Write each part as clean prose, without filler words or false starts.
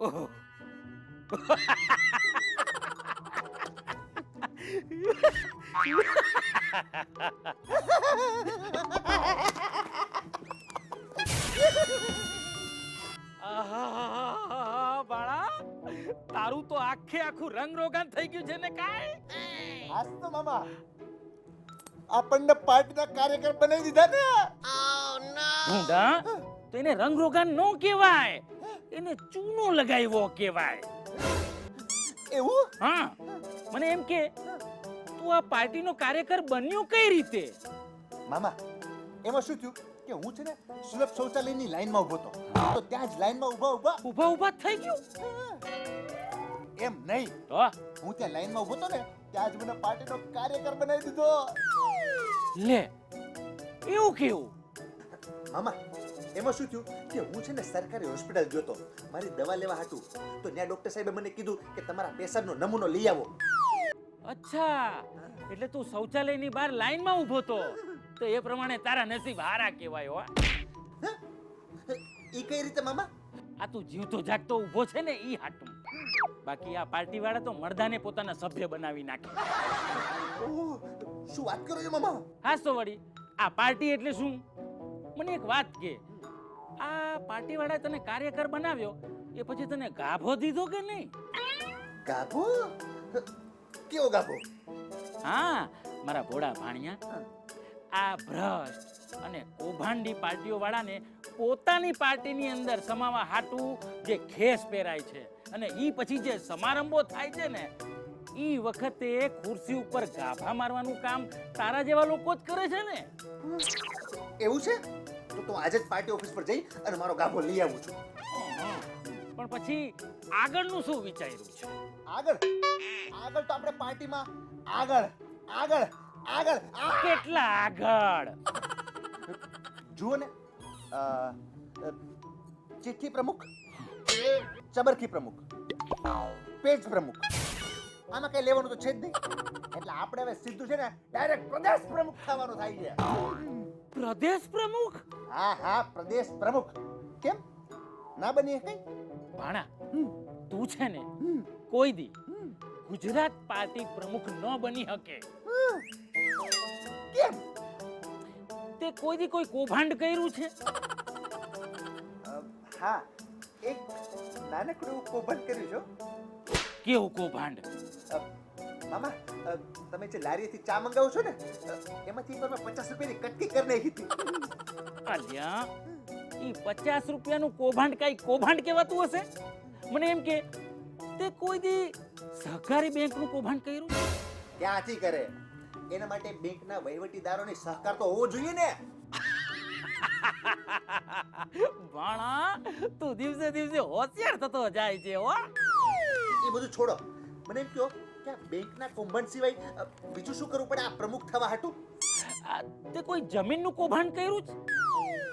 ઓહો આહાહાહા, બાળા તારું તો આખે આખું રંગ રોગાન થઈ ગયું છે ને કાંઈ? આજ તો મામા આપણને પાર્ટીના કાર્યકર બનાવી દીધા ને. ઢૂંઢા તો એને રંગ રોગાન નો કહેવાય, એને ચૂનો લગાવ્યો કહેવાય. એવું? હા, મને એમ કે તું આ પાર્ટીનો કાર્યકર બન્યો કઈ રીતે? મામા એમાં શું થયું કે હું છે ને સુલભ શૌચાલયની લાઈનમાં ઊભો હતો, તો ત્યાં જ લાઈનમાં ઊભા ઊભા થઈ ગયો એમ નહીં, તો હું ત્યાં લાઈનમાં ઊભો હતો ને ત્યાં જ મને પાર્ટીનો કાર્યકર બનાવી દીધો. લે એવું કેવું? મામા એમાં શું થયું કે હું છે ને સરકારી હોસ્પિટલ ગયો તો મારી દવા લેવા હતું, તો ત્યાં ડોક્ટર સાહેબે મને કીધું કે તમારા પેશન્ટનો નમૂનો લઈ આવો. અચ્છા, એટલે તું શૌચાલયની બહાર લાઈનમાં ઊભો તો એ પ્રમાણે તારા નસીબ હારા કહેવાય હો. ઈ કઈ રીતે મામા? આ તું જીવતો જાગતો ઊભો છે ને ઈ હાટું. બાકી આ પાર્ટી વાળા તો મર્દાને પોતાના સભ્ય બનાવી નાખે. ઓહ, શું વાત કરો છો મામા? હાસ તો વળી આ પાર્ટી એટલે શું? મને એક વાત કે, આ પાર્ટી વાળાએ તને કાર્યકર બનાવ્યો એ પછી તને ગાભો દીધો કે નહીં? ગાભો? કેવો ગાભો? હા મારા ભોળા ભાણિયા, આ ભ્રષ્ટ અને કૌભાંડી પાર્ટીઓ વાળાને પોતાની પાર્ટીની અંદર સમાવા હાટું જે ખેસ પહેરાય છે અને ઈ પછી જે સમારંભો થાય છે ને ઈ વખતે ખુરશી ઉપર ગાભા મારવાનું કામ તારા જેવા લોકો જ કરે છે ને. એવું છે? તો તું આજે જ પાર્ટી ઓફિસ પર જઈ અને મારો ગાભો લઈ આવું છું. પણ પછી આગળનું શું વિચાર્યું છે? આગળ તો આપણે પાર્ટીમાં આગળ કેટલા આગળ? જુઓ ને, ચિઠ્ઠી પ્રમુખ, ચબરખી પ્રમુખ, પેજ પ્રમુખ, આમાં કઈ લેવાનું તો છે જ નહીં. એટલે આપણે હવે સીધું છે ને ડાયરેક્ટ પ્રદેશ પ્રમુખ થવાનું થાય છે. પ્રદેશ પ્રમુખ? હા પ્રદેશ પ્રમુખ. કેમ ના બની કઈ? ભાણા તું છે ને કોઈ દી ગુજરાત પાર્ટી પ્રમુખ ન બની શકે. કેમ? તે કોઈ દી કોઈ કૌભાંડ કર્યું છે? હા, એક નાનકડું કૌભાંડ કર્યું છે. કેવું કૌભાંડ? મામા તમે જે લારીએથી ચા મંગાવો છો ને એમાંથી પર 50 રૂપિયાની કટકી કરી નાખી હતી. અલ્યા ઈ 50 રૂપિયાનું કૌભાંડ કઈ કૌભાંડ કહેવાતું હશે? મને એમ કે તે કોઈ દી સહકારી બેંકનું કૌભાંડ કર્યું? ક્યાંથી કરે? એના માટે બેંકના વહીવટીદારોની સહકાર તો હોવો જોઈએ ને. ભાણા તું દિવસે દિવસે હોશિયાર થતો જાય છે હો. એ બધું છોડો, મને એમ કહો કે આ બેંકના કૌભાંડ સિવાય બીજું શું કરવું પડે આ પ્રમુખ થવા હાટું? તે કોઈ જમીનનું કૌભાંડ કર્યું છે?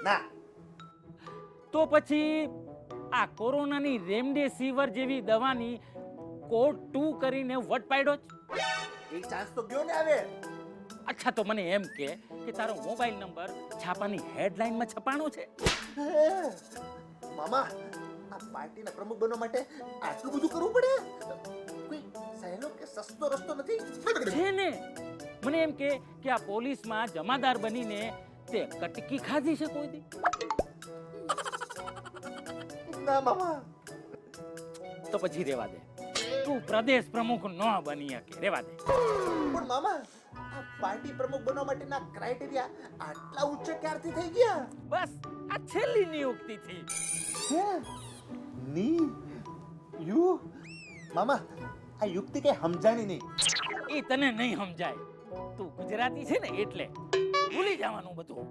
ના. તો પછી આ કોરોનાની રેમડેસિવિર જેવી દવાની કોડ 2 કરીને વટ પાડ્યો છે? એ ચાન્સ તો ગયો ને આવે. અચ્છા, તો મને એમ કે તારો મોબાઈલ નંબર છાપાની હેડલાઇનમાં છપાણો છે? મામા આ પાર્ટીના પ્રમુખ બનવા માટે આટલું બધું કરવું પડે? કોઈ સહેલો કે સસ્તો રસ્તો નથી છે ને? મને એમ કે આ પોલીસમાં જમાદાર બનીને તે કટકી ખાધી છે કોઈ દી? ના મામા. તો પછી રેવા દે, તું પ્રદેશ પ્રમુખ ન બની શકે, રેવા દે. પણ મામા આ પાર્ટી પ્રમુખ બનવા માટેના ક્રાઇટેરિયા આટલા ઊંચા ક્યારથી થઈ ગયા? બસ આ છેલ્લી નિયુક્તિ થી. મામા આ યુક્તિ કઈ સમજાણી નહીં. એ તને નહીં સમજાય, તું ગુજરાતી છે ને એટલે ભૂલી જવાનું બધું.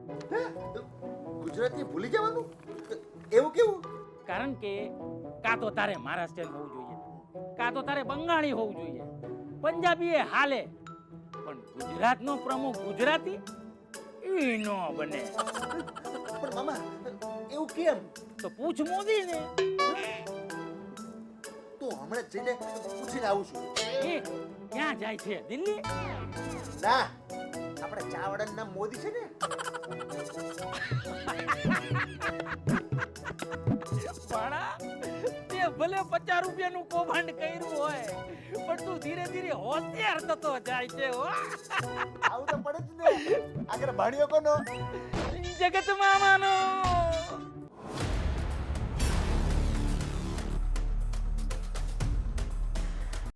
ગુજરાતી ભૂલી જવાનું? એવું કેવું? કારણ કે કાં તો તારે મહારાષ્ટ્રીયન હોવું જોઈએ, કાં તો તારે બંગાળી હોવું જોઈએ, પંજાબી એ હાલે, પણ ગુજરાતનો પ્રમુખ ગુજરાતી ઈ નો બને. પણ મામા એવું કેમ? તો પૂછ મોદી ને. તો હમણાં જઈને પૂછીને આવું છું. એ ક્યાં જાય છે? દિલ્હી? ના, આપણે ચાવડાના નામ મોદી છે ને. પાડા તે ભલે ભલે 50 રૂપિયાનું કૌભાંડ કર્યું હોય પણ તું ધીરે ધીરે હોશિયાર થતો જાય છે હો. આવું તો પડે જ ને. આગળ ભાણિયો કોનો? જગત મામાનો